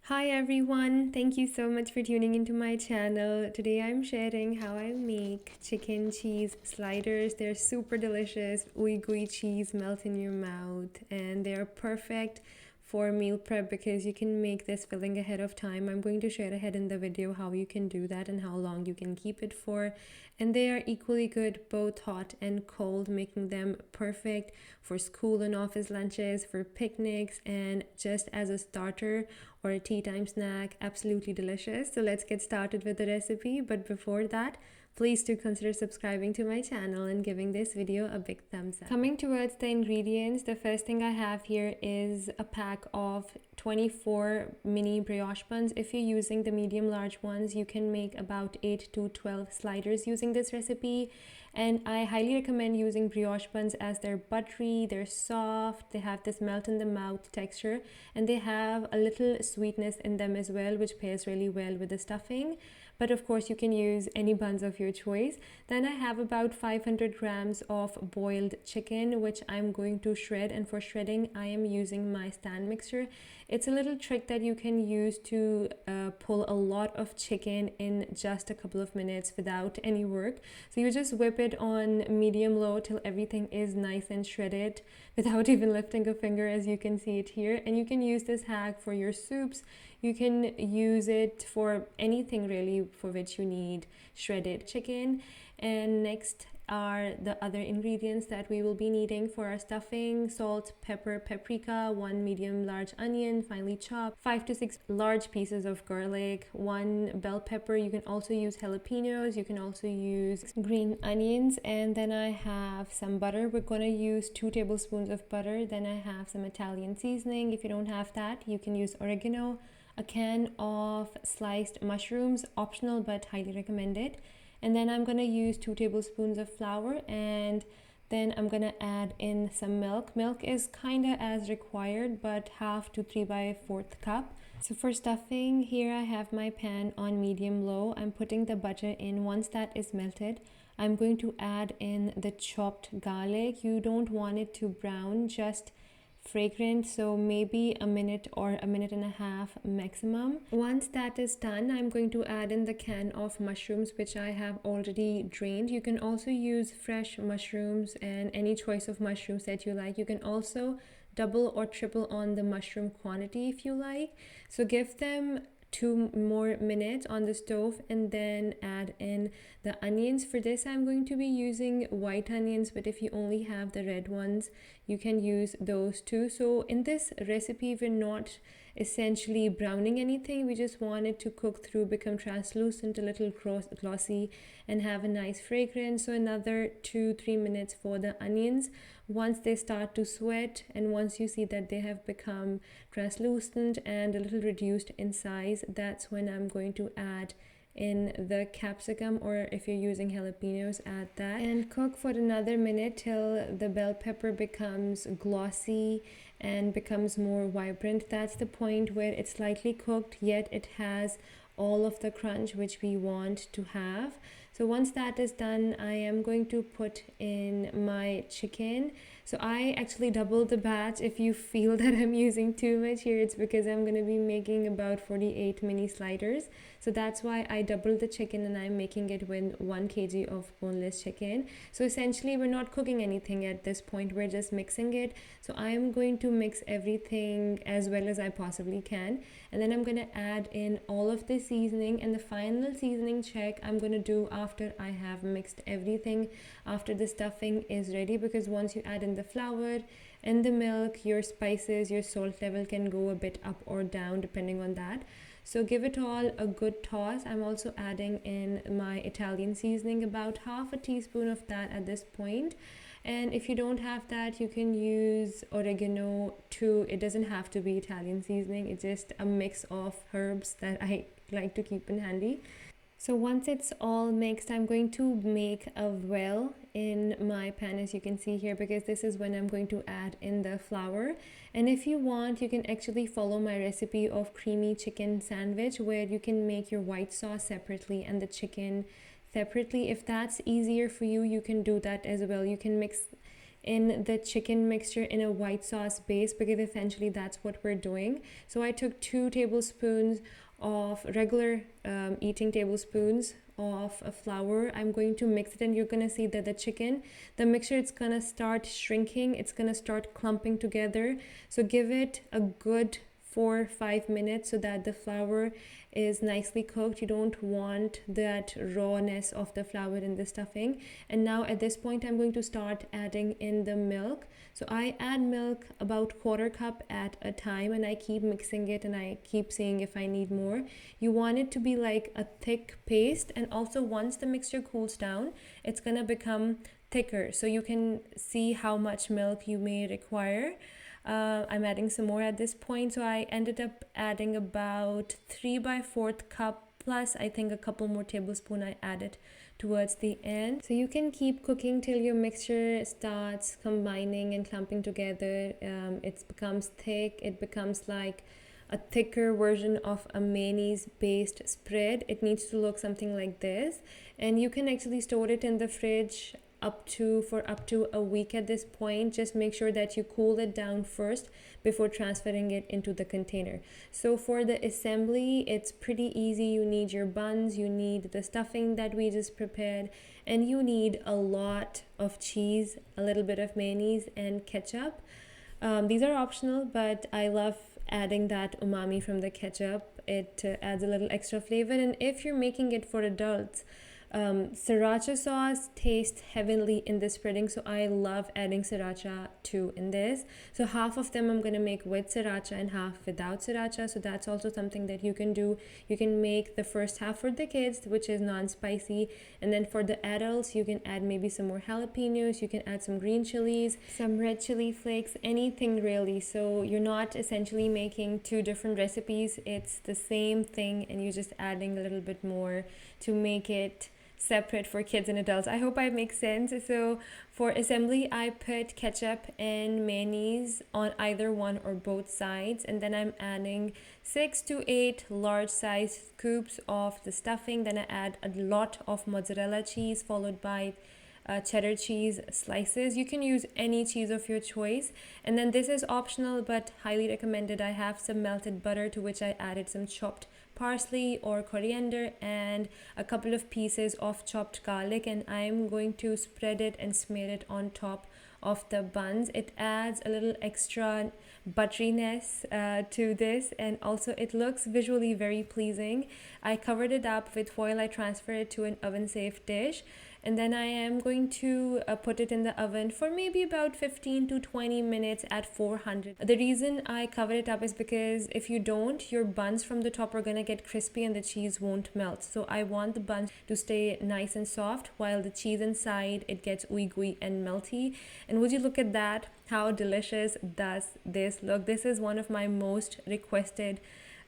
Hi everyone, thank you so much for tuning into my channel. Today I'm sharing how I make chicken cheese sliders. They're super delicious, ooey gooey cheese melt in your mouth, and they are perfect for meal prep because you can make this filling ahead of time. I'm going to share ahead in the video how you can do that and how long you can keep it for. And they are equally good both hot and cold, making them perfect for school and office lunches, for picnics, and just as a starter or a tea time snack. Absolutely delicious. So let's get started with the recipe. But before that, please do consider subscribing to my channel and giving this video a big thumbs up. Coming towards the ingredients, the first thing I have here is a pack of 24 mini brioche buns. If you're using the medium large ones, you can make about 8 to 12 sliders using this recipe. And I highly recommend using brioche buns as they're buttery, they're soft, they have this melt in the mouth texture, and they have a little sweetness in them as well, which pairs really well with the stuffing. But of course you can use any buns of your choice. Then I have about 500 grams of boiled chicken, which I'm going to shred, and for shredding I am using my stand mixer. It's a little trick that you can use to pull a lot of chicken in just a couple of minutes without any work. So you just whip it on medium low till everything is nice and shredded without even lifting a finger, as you can see it here. And you can use this hack for your soups. You can use it for anything really for which you need shredded chicken. And next are the other ingredients that we will be needing for our stuffing: salt, pepper, paprika, 1 medium large onion finely chopped, 5 to 6 large pieces of garlic, 1 bell pepper. You can also use jalapenos, you can also use green onions. And then I have some butter. We're going to use 2 tablespoons of butter. Then I have some Italian seasoning. If you don't have that, you can use oregano, a can of sliced mushrooms, optional but highly recommended. And then I'm going to use 2 tablespoons of flour, and then I'm going to add in some milk. Milk is kind of as required, but half to 3/4 cup. So for stuffing, here I have my pan on medium low. I'm putting the butter in. Once that is melted, I'm going to add in the chopped garlic. You don't want it to brown, just fragrant, so maybe a minute or a minute and a half maximum. Once that is done, I'm going to add in the can of mushrooms, which I have already drained. You can also use fresh mushrooms and any choice of mushrooms that you like. You can also double or triple on the mushroom quantity if you like. So give them 2 more minutes on the stove and then add in the onions. For this I'm going to be using white onions, but if you only have the red ones, you can use those too. So in this recipe, we're not essentially browning anything. We just want it to cook through, become translucent, a little glossy, and have a nice fragrance. So another 2-3 minutes for the onions. Once they start to sweat and once you see that they have become translucent and a little reduced in size, that's when I'm going to add in the capsicum, or if you're using jalapenos, add that, and cook for another minute till the bell pepper becomes glossy and becomes more vibrant. That's the point where it's slightly cooked yet it has all of the crunch which we want to have. So once that is done, I am going to put in my chicken. So I actually doubled the batch. If you feel that I'm using too much here, it's because I'm going to be making about 48 mini sliders. So that's why I doubled the chicken, and I'm making it with 1 kg of boneless chicken. So essentially we're not cooking anything at this point, we're just mixing it. So I'm going to mix everything as well as I possibly can, and then I'm going to add in all of the seasoning. And the final seasoning check I'm going to do after I have mixed everything, after the stuffing is ready, because once you add in the flour and the milk, your spices, your salt level can go a bit up or down depending on that. So give it all a good toss. I'm also adding in my Italian seasoning, about half a teaspoon of that at this point. And if you don't have that, you can use oregano too. It doesn't have to be Italian seasoning. It's just a mix of herbs that I like to keep in handy. So once it's all mixed, I'm going to make a well in my pan, as you can see here, because this is when I'm going to add in the flour. And if you want, you can actually follow my recipe of creamy chicken sandwich, where you can make your white sauce separately and the chicken separately. If that's easier for you, you can do that as well. You can mix in the chicken mixture in a white sauce base, because essentially that's what we're doing. So I took 2 tablespoons of regular eating tablespoons of flour. I'm going to mix it, and you're going to see that the mixture, it's going to start shrinking, it's going to start clumping together. So give it a good 4-5 minutes so that the flour is nicely cooked. You don't want that rawness of the flour in the stuffing. And now at this point, I'm going to start adding in the milk. So I add milk about 1/4 cup at a time, and I keep mixing it, and I keep seeing if I need more. You want it to be like a thick paste, and also once the mixture cools down, it's gonna become thicker, so you can see how much milk you may require. I'm adding some more at this point, so I ended up adding about 3/4 cup, plus I think a couple more tablespoons I added towards the end. So you can keep cooking till your mixture starts combining and clumping together. It becomes thick, it becomes like a thicker version of a mayonnaise based spread. It needs to look something like this, and you can actually store it in the fridge up to a week at this point. Just make sure that you cool it down first before transferring it into the container. So for the assembly, it's pretty easy. You need your buns, you need the stuffing that we just prepared, and you need a lot of cheese, a little bit of mayonnaise and ketchup. These are optional, but I love adding that umami from the ketchup. It adds a little extra flavor. And if you're making it for adults, sriracha sauce tastes heavenly in this spreading, so I love adding sriracha too in this. So half of them I'm going to make with sriracha and half without sriracha, so that's also something that you can do. You can make the first half for the kids, which is non-spicy, and then for the adults you can add maybe some more jalapenos, you can add some green chilies, some red chili flakes, anything really. So you're not essentially making 2 different recipes, it's the same thing, and you're just adding a little bit more to make it separate for kids and adults. I hope I make sense. So for assembly, I put ketchup and mayonnaise on either one or both sides, and then I'm adding 6 to 8 large size scoops of the stuffing. Then I add a lot of mozzarella cheese, followed by cheddar cheese slices. You can use any cheese of your choice, and then this is optional but highly recommended. I have some melted butter, to which I added some chopped parsley or coriander and a couple of pieces of chopped garlic, and I'm going to spread it and smear it on top of the buns. It adds a little extra butteriness to this, and also it looks visually very pleasing. I covered it up with foil. I transferred it to an oven safe dish, and then I am going to put it in the oven for maybe about 15 to 20 minutes at 400. The reason I cover it up is because if you don't, your buns from the top are gonna get crispy and the cheese won't melt. So I want the buns to stay nice and soft, while the cheese inside, it gets ooey gooey and melty. And would you look at that? How delicious does this look? This is one of my most requested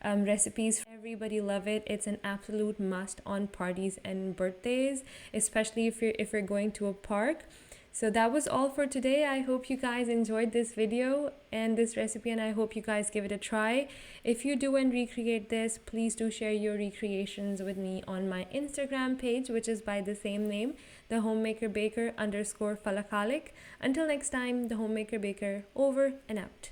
recipes. Everybody love it. It's an absolute must on parties and birthdays, especially if you're going to a park. So that was all for today. I hope you guys enjoyed this video and this recipe, and I hope you guys give it a try. If you do and recreate this, please do share your recreations with me on my Instagram page, which is by the same name, the homemaker baker _ falakalik. Until next time, the homemaker baker over and out.